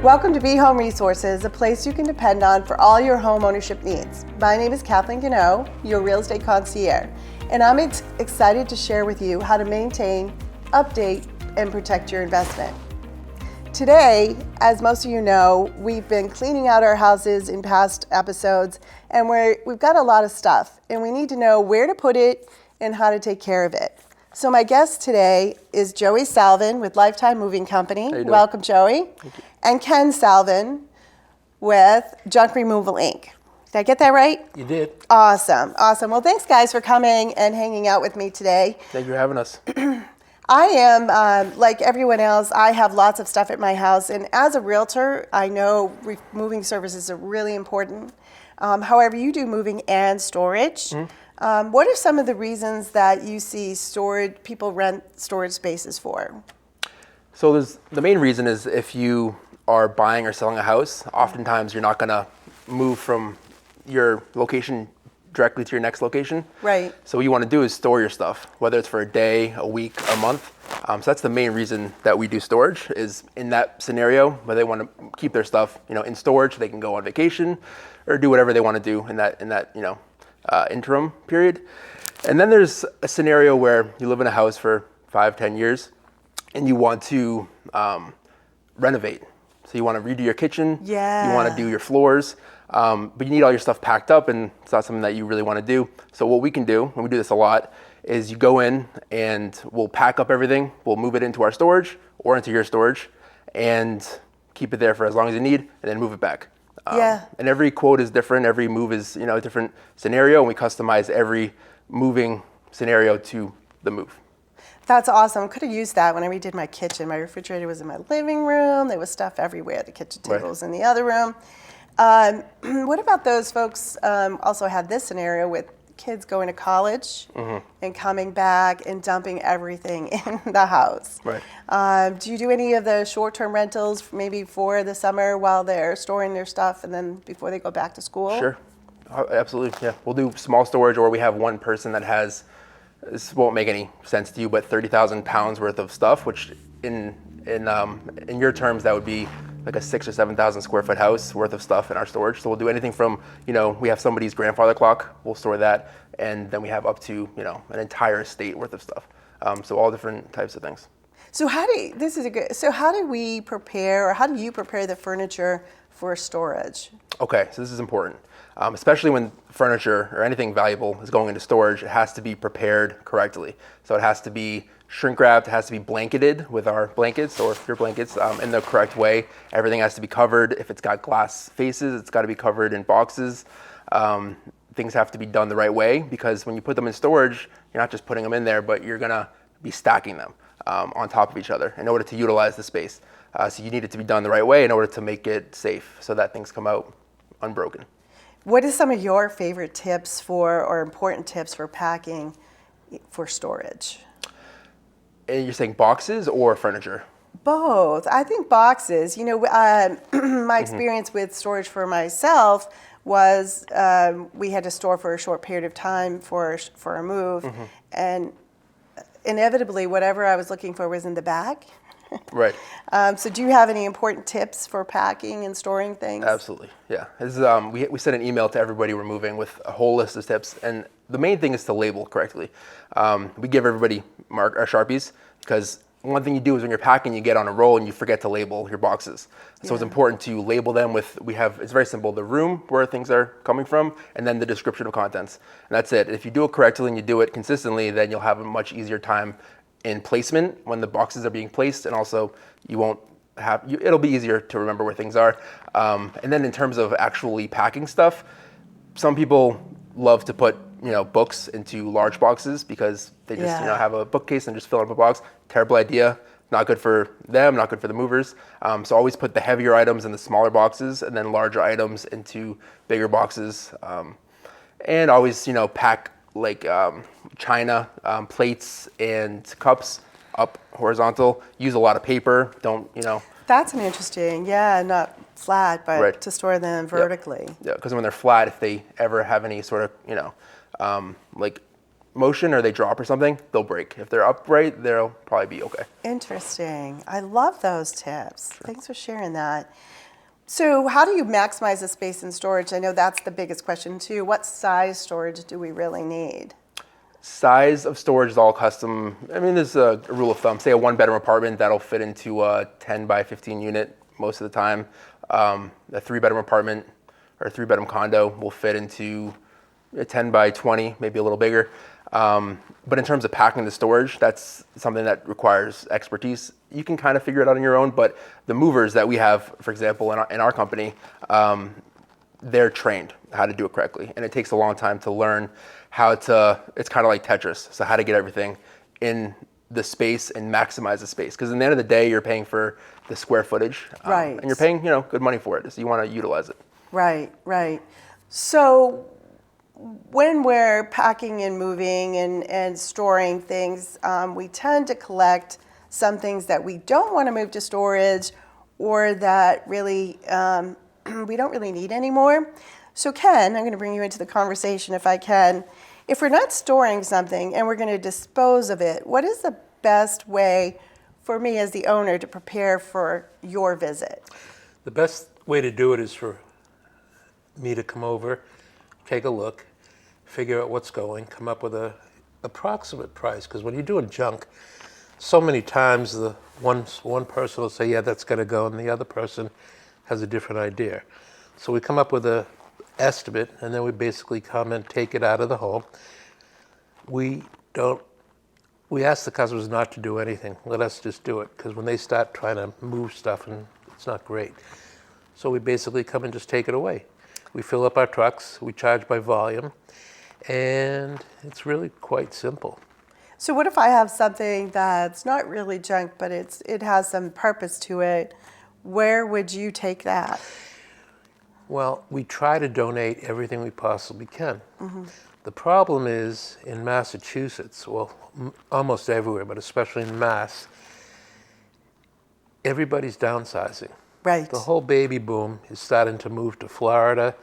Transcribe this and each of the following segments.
Welcome to Be Home Resources, a place you can depend on for all your home ownership needs. My name is Kathleen Goneau, your real estate concierge, and I'm excited to share with you how to maintain, update, and protect your investment. Today, as most of you know, we've been cleaning out our houses in past episodes, and we've got a lot of stuff, and we need to know where to put it and how to take care of it. So my guest today is Joey Salvin with Lifetime Moving Company. Welcome, Joey. Thank you. And Ken Salvin with Junk Removal Inc. Did I get that right? You did. Awesome. Well, thanks guys for coming and hanging out with me today. Thank you for having us. I am, like everyone else, I have lots of stuff at my house, and as a realtor, I know moving services are really important. However, you do moving and storage. Mm-hmm. What are some of the reasons that you see people rent storage spaces for? So the main reason is if you are buying or selling a house, oftentimes you're not going to move from your location directly to your next location. Right. So what you want to do is store your stuff, whether it's for a day, a week, a month. So that's the main reason that we do storage, is in that scenario where they want to keep their stuff, in storage. They can go on vacation or do whatever they want to do in that interim period. And then there's a scenario where you live in a house for 5-10 years and you want to renovate. So you want to redo your kitchen. Yeah. You want to do your floors. But you need all your stuff packed up, and it's not something that you really want to do. So what we can do, and we do this a lot, is you go in and we'll pack up everything. We'll move it into our storage or into your storage and keep it there for as long as you need, and then move it back. And every quote is different. Every move is a different scenario, and we customize every moving scenario to the move. That's awesome. Could have used that when I redid my kitchen. My refrigerator was in my living room. There was stuff everywhere. The kitchen table was in the other room. What about those folks also had this scenario with kids going to college and coming back and dumping everything in the house? Right. Do you do any of the short-term rentals maybe for the summer while they're storing their stuff and then before they go back to school? Sure. Absolutely. Yeah. We'll do small storage, or we have one person that has, this won't make any sense to you, but 30,000 pounds worth of stuff, which in your terms, that would be like a 6,000 or 7,000 square foot house worth of stuff in our storage. So we'll do anything from, we have somebody's grandfather clock, we'll store that. And then we have up to, an entire estate worth of stuff. So all different types of things. So how do we prepare, or how do you prepare the furniture for storage? Okay, so this is important. Especially when furniture or anything valuable is going into storage, it has to be prepared correctly. So it has to be shrink wrapped, it has to be blanketed with our blankets or your blankets in the correct way. Everything has to be covered. If it's got glass faces, it's got to be covered in boxes. Things have to be done the right way, because when you put them in storage, you're not just putting them in there, but you're going to be stacking them on top of each other in order to utilize the space. So you need it to be done the right way in order to make it safe so that things come out unbroken. What are some of your favorite tips or important tips for packing for storage? And you're saying boxes or furniture? Both. I think boxes. My experience with storage for myself was we had to store for a short period of time for a move, and inevitably whatever I was looking for was in the back. Right. So do you have any important tips for packing and storing things? Absolutely, yeah. We sent an email to everybody we're moving with a whole list of tips, and the main thing is to label correctly. We give everybody Sharpies, because one thing you do is when you're packing, you get on a roll and you forget to label your boxes. So it's important to label them with, it's very simple, the room where things are coming from, and then the description of contents. And that's it. If you do it correctly and you do it consistently, then you'll have a much easier time in placement when the boxes are being placed, and also it'll be easier to remember where things are. And then in terms of actually packing stuff, some people love to put books into large boxes because they just have a bookcase and just fill it up a box. Terrible idea. Not good for them, not good for the movers. So always put the heavier items in the smaller boxes, and then larger items into bigger boxes. And always pack like china, plates and cups up horizontal. Use a lot of paper. That's an interesting, not flat, but to store them vertically. Yeah, because when they're flat, if they ever have any sort of, motion or they drop or something, they'll break. If they're upright, they'll probably be okay. Interesting. I love those tips. Sure. Thanks for sharing that. So how do you maximize the space in storage? I know that's the biggest question too. What size storage do we really need? Size of storage is all custom. I mean, there's a rule of thumb. Say a 1-bedroom apartment, that'll fit into a 10 by 15 unit most of the time. A 3-bedroom apartment or a 3-bedroom condo will fit into a 10 by 20, maybe a little bigger. But in terms of packing the storage, that's something that requires expertise. You can kind of figure it out on your own, but the movers that we have, for example, in our company, they're trained how to do it correctly. And it takes a long time to learn how to, it's kind of like Tetris, so how to get everything in the space and maximize the space. Because at the end of the day, you're paying for the square footage. Right. And you're paying, good money for it, so you want to utilize it. Right, right. So when we're packing and moving and storing things, we tend to collect some things that we don't want to move to storage or that really we don't really need anymore. So Ken, I'm going to bring you into the conversation if I can. If we're not storing something and we're going to dispose of it, what is the best way for me as the owner to prepare for your visit? The best way to do it is for me to come over, take a look, figure out what's going, come up with a approximate price. Because when you're doing junk, so many times the one person will say, yeah, that's got to go, and the other person has a different idea. So we come up with a estimate, and then we basically come and take it out of the home. We ask the customers not to do anything. Let us just do it, because when they start trying to move stuff, and it's not great. So we basically come and just take it away. We fill up our trucks, we charge by volume, and it's really quite simple. So what if I have something that's not really junk, but it has some purpose to it? Where would you take that? Well, we try to donate everything we possibly can. Mm-hmm. The problem is in Massachusetts, well, almost everywhere, but especially in Mass, everybody's downsizing. Right. The whole baby boom is starting to move to Florida.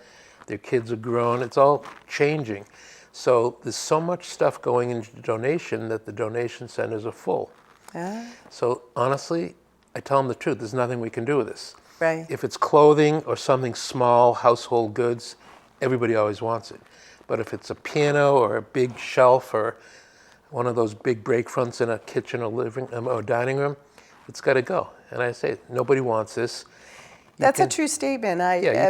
Their kids are grown. It's all changing. So there's so much stuff going into donation that the donation centers are full. So honestly, I tell them the truth. There's nothing we can do with this. Right. If it's clothing or something small, household goods, everybody always wants it. But if it's a piano or a big shelf or one of those big break fronts in a kitchen or living or dining room, it's got to go. And I say, nobody wants this. That's a true statement.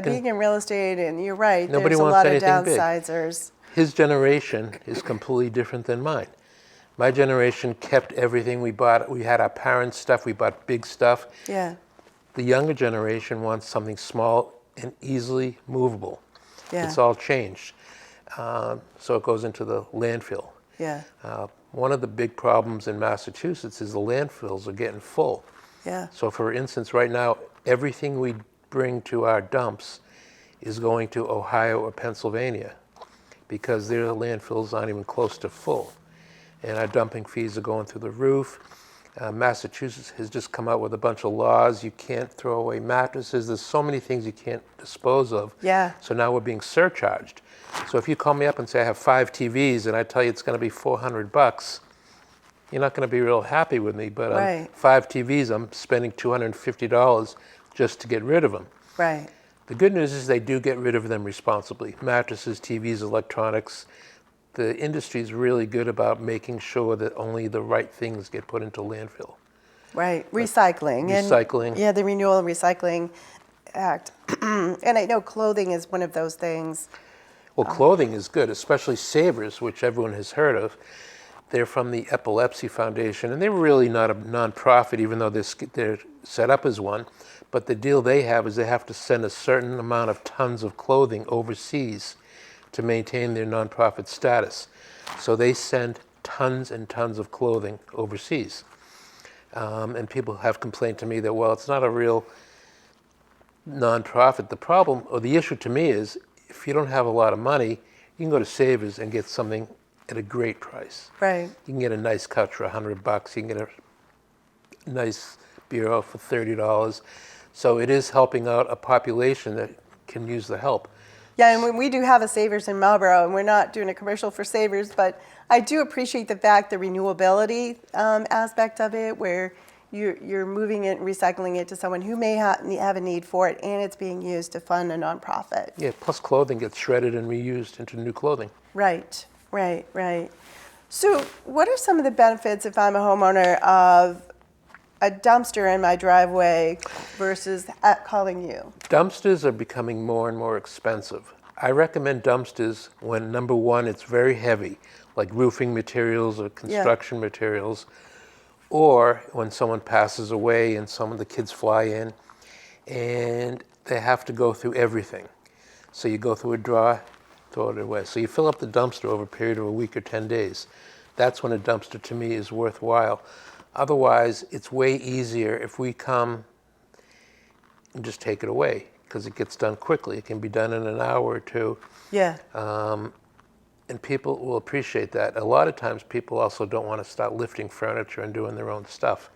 Being in real estate, and you're right, Nobody there's a wants lot of anything big. downsizers. His generation is completely different than mine. My generation kept everything we bought. We had our parents' stuff. We bought big stuff. Yeah. The younger generation wants something small and easily movable. Yeah. It's all changed. So it goes into the landfill. Yeah. One of the big problems in Massachusetts is the landfills are getting full. Yeah. So for instance, right now, everything we bring to our dumps is going to Ohio or Pennsylvania because their landfills aren't even close to full. And our dumping fees are going through the roof. Massachusetts has just come out with a bunch of laws. You can't throw away mattresses. There's so many things you can't dispose of. Yeah. So now we're being surcharged. So if you call me up and say I have 5 TVs and I tell you it's going to be $400, you're not going to be real happy with me. But Right. on 5 TVs, I'm spending $250 just to get rid of them. Right. The good news is they do get rid of them responsibly. Mattresses, TVs, electronics. The industry is really good about making sure that only the right things get put into landfill. Right. Recycling. Recycling. And, the Renewal and Recycling Act. And I know clothing is one of those things. Well, clothing is good, especially Savers, which everyone has heard of. They're from the Epilepsy Foundation, and they're really not a nonprofit, even though they're set up as one. But the deal they have is they have to send a certain amount of tons of clothing overseas to maintain their nonprofit status. So they send tons and tons of clothing overseas. And people have complained to me that, well, it's not a real nonprofit. The problem, or the issue to me is, if you don't have a lot of money, you can go to Savers and get something at a great price. Right. You can get a nice couch for $100. You can get a nice bureau for $30. So it is helping out a population that can use the help. Yeah, and we do have a Savers in Marlboro, and we're not doing a commercial for Savers, but I do appreciate the fact, the renewability aspect of it, where you're moving it and recycling it to someone who may have a need for it, and it's being used to fund a nonprofit. Yeah, plus clothing gets shredded and reused into new clothing. Right. So what are some of the benefits if I'm a homeowner of a dumpster in my driveway versus calling you? Dumpsters are becoming more and more expensive. I recommend dumpsters when, number one, it's very heavy, like roofing materials or construction materials, or when someone passes away and some of the kids fly in and they have to go through everything. So you go through a drawer, throw it away. So you fill up the dumpster over a period of a week or 10 days. That's when a dumpster to me is worthwhile. Otherwise, it's way easier if we come and just take it away, because it gets done quickly. It can be done in an hour or two. Yeah. And people will appreciate that. A lot of times people also don't want to start lifting furniture and doing their own stuff.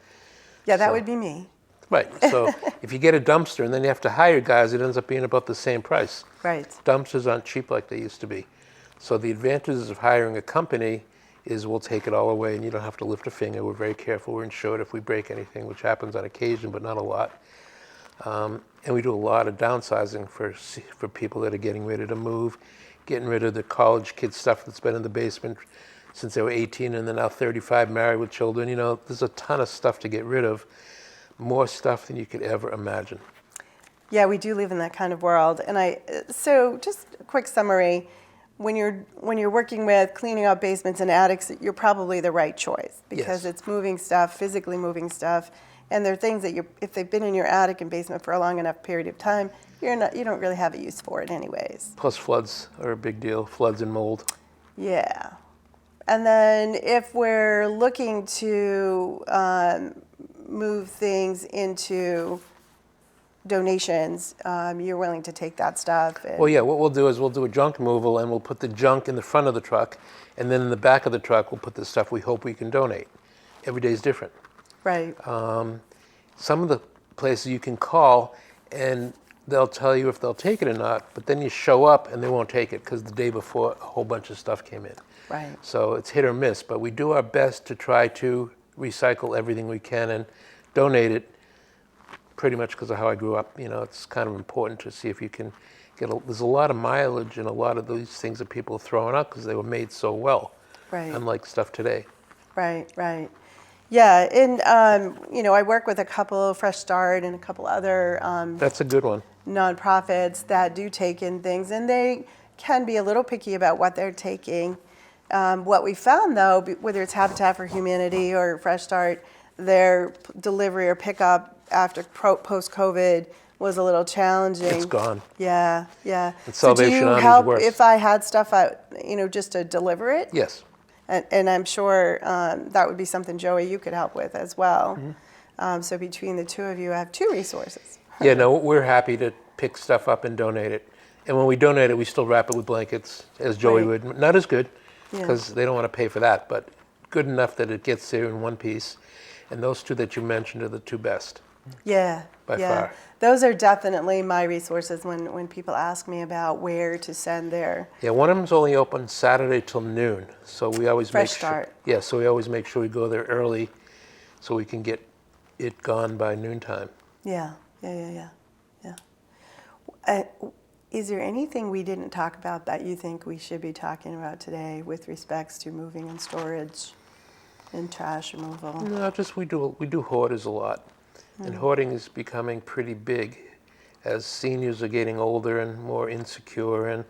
Yeah, that would be me. Right. So if you get a dumpster and then you have to hire guys, it ends up being about the same price. Right. Dumpsters aren't cheap like they used to be. So the advantages of hiring a company is we'll take it all away and you don't have to lift a finger. We're very careful. We're insured if we break anything, which happens on occasion, but not a lot. And we do a lot of downsizing for people that are getting ready to move, getting rid of the college kid stuff that's been in the basement since they were 18 and they're now 35, married with children. You know, there's a ton of stuff to get rid of, more stuff than you could ever imagine. Yeah, we do live in that kind of world. And so just a quick summary. When you're working with cleaning out basements and attics, you're probably the right choice, because it's moving stuff, physically moving stuff, and they're things that if they've been in your attic and basement for a long enough period of time, you don't really have a use for it anyways. Plus floods are a big deal, floods and mold. Yeah. And then if we're looking to move things into donations, you're willing to take that stuff. Well, yeah, what we'll do is we'll do a junk removal and we'll put the junk in the front of the truck, and then in the back of the truck we'll put the stuff we hope we can donate. Every day is different. Right. Some of the places you can call and they'll tell you if they'll take it or not, but then you show up and they won't take it because the day before a whole bunch of stuff came in. Right. So it's hit or miss, but we do our best to try to recycle everything we can and donate it, pretty much because of how I grew up. You know, it's kind of important to see if you can there's a lot of mileage in a lot of these things that people are throwing out because they were made so well. Right. Unlike stuff today. Right. Yeah, and I work with a couple, Fresh Start and a couple other that's a good one. Nonprofits that do take in things, and they can be a little picky about what they're taking. What we found, though, whether it's Habitat for Humanity or Fresh Start, their delivery or pickup after post-COVID was a little challenging. It's gone. Yeah. And So do Salvation you Army's help worse. if I had stuff out, just to deliver it? Yes. And I'm sure that would be something, Joey, you could help with as well. Mm-hmm. So between the two of you, I have two resources. Yeah, no, we're happy to pick stuff up and donate it. And when we donate it, we still wrap it with blankets, as Joey Right. would. Not as good, Yeah. because they don't want to pay for that, but good enough that it gets there in one piece. And those two that you mentioned are the two best. Yeah. By far. Those are definitely my resources when people ask me about where to send their. Yeah, one of them's only open Saturday till noon, so we always Fresh make sure. Start. Yeah, so we always make sure we go there early, so we can get it gone by noontime. Yeah. Is there anything we didn't talk about that you think we should be talking about today with respects to moving and storage and trash removal? No, just we do hoarders a lot, and hoarding is becoming pretty big as seniors are getting older and more insecure, and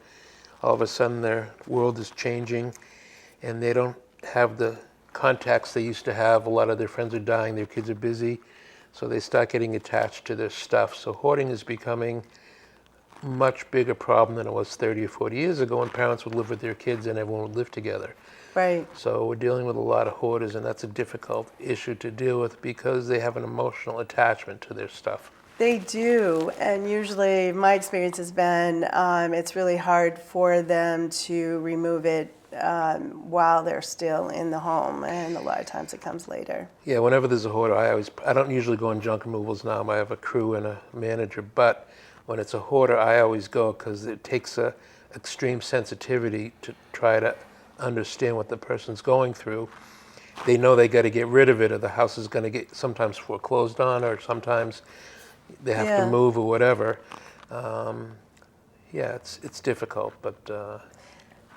all of a sudden their world is changing, and they don't have the contacts they used to have. A lot of their friends are dying, their kids are busy, so they start getting attached to their stuff. So hoarding is becoming a much bigger problem than it was 30 or 40 years ago when parents would live with their kids and everyone would live together. Right. So we're dealing with a lot of hoarders, and that's a difficult issue to deal with because they have an emotional attachment to their stuff. They do, and usually my experience has been it's really hard for them to remove it while they're still in the home, and a lot of times it comes later. Yeah, whenever there's a hoarder, I don't usually go on junk removals now. I have a crew and a manager, but When it's a hoarder, I always go because it takes a extreme sensitivity to try to understand what the person's going through. They know they got to get rid of it, or the house is going to get sometimes foreclosed on, or sometimes they have to move or whatever. Yeah, it's difficult, but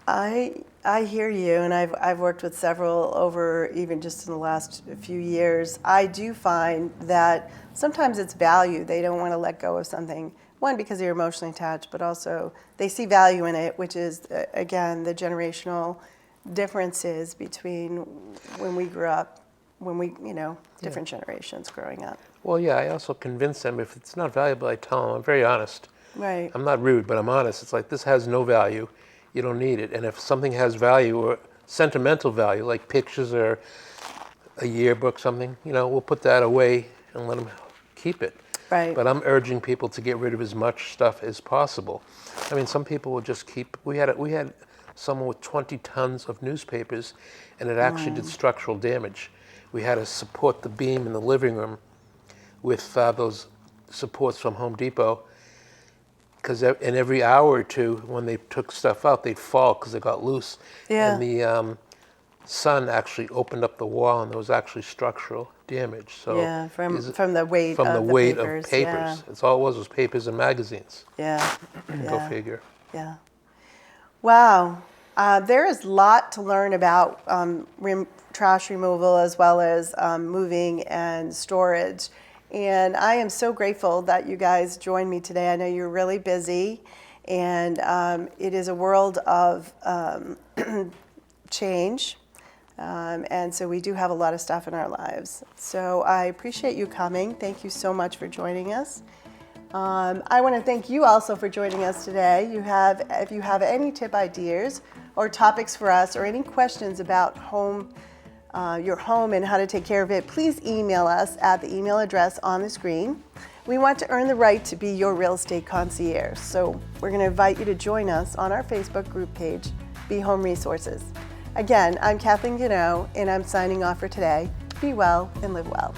I hear you, and I've worked with several over even just in the last few years. I do find that sometimes it's value. They don't want to let go of something. One, because they're emotionally attached, but also they see value in it, which is, again, the generational differences between when we grew up, different generations growing up. well, yeah, I also convince them if it's not valuable, I tell them, I'm very honest. Right. I'm not rude, but I'm honest. It's like, this has no value. You don't need it. And if something has value or sentimental value, like pictures or a yearbook, something, we'll put that away and let them keep it. Right. But I'm urging people to get rid of as much stuff as possible. I mean, some people will just keep. We had someone with 20 tons of newspapers, and it actually did structural damage. We had to support the beam in the living room with those supports from Home Depot, because in every hour or two, when they took stuff out, they'd fall because they got loose. Yeah. And the sun actually opened up the wall, and there was actually structural damage. So Yeah, from the weight of the papers. of papers. Yeah. It's all it was papers and magazines. Yeah. Go figure. Yeah. Wow. There is a lot to learn about trash removal as well as moving and storage. And I am so grateful that you guys joined me today. I know you're really busy, and it is a world of change. And so we do have a lot of stuff in our lives. So I appreciate you coming. Thank you so much for joining us. I want to thank you also for joining us today. If you have any tip ideas or topics for us, or any questions about your home and how to take care of it, please email us at the email address on the screen. We want to earn the right to be your real estate concierge. So we're going to invite you to join us on our Facebook group page, Be Home Resources. Again, I'm Kathleen Goneau, and I'm signing off for today. Be well and live well.